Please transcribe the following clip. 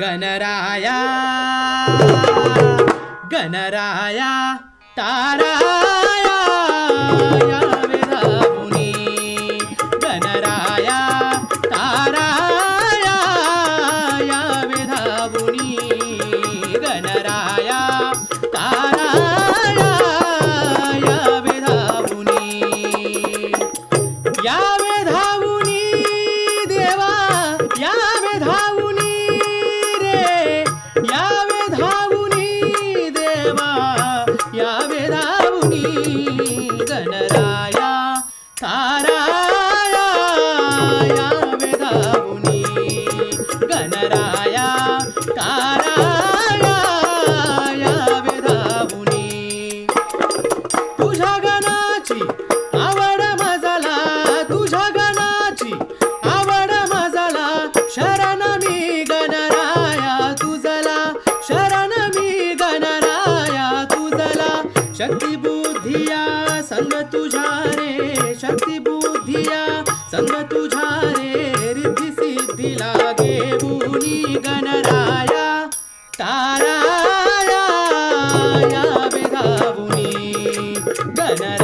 गणराया गणराया ताराया यावे धावुनी गणराया ताराया यावे धावुनी गणराया ताराया यावे धावुनी यावे धावुनी देवा यावे धावुनी यावे धावुनी देवा यावे धावुनी गणराया ताराया यावे धावुनी गणराया ताराया यावे धावुनी तुझ्या गणाची आवड मजला तुझ्या गणाची आवड मजला शरण मी गणराया तुझला शरण मी गणराया तुझला शक्ती बुद्धिया संग तुझ्या रे शक्ती बुद्धिया संग तुझ्या रे रिद्धी सिद्धी लागे बुनी गणराया ताराया यावे धावुनी गणराया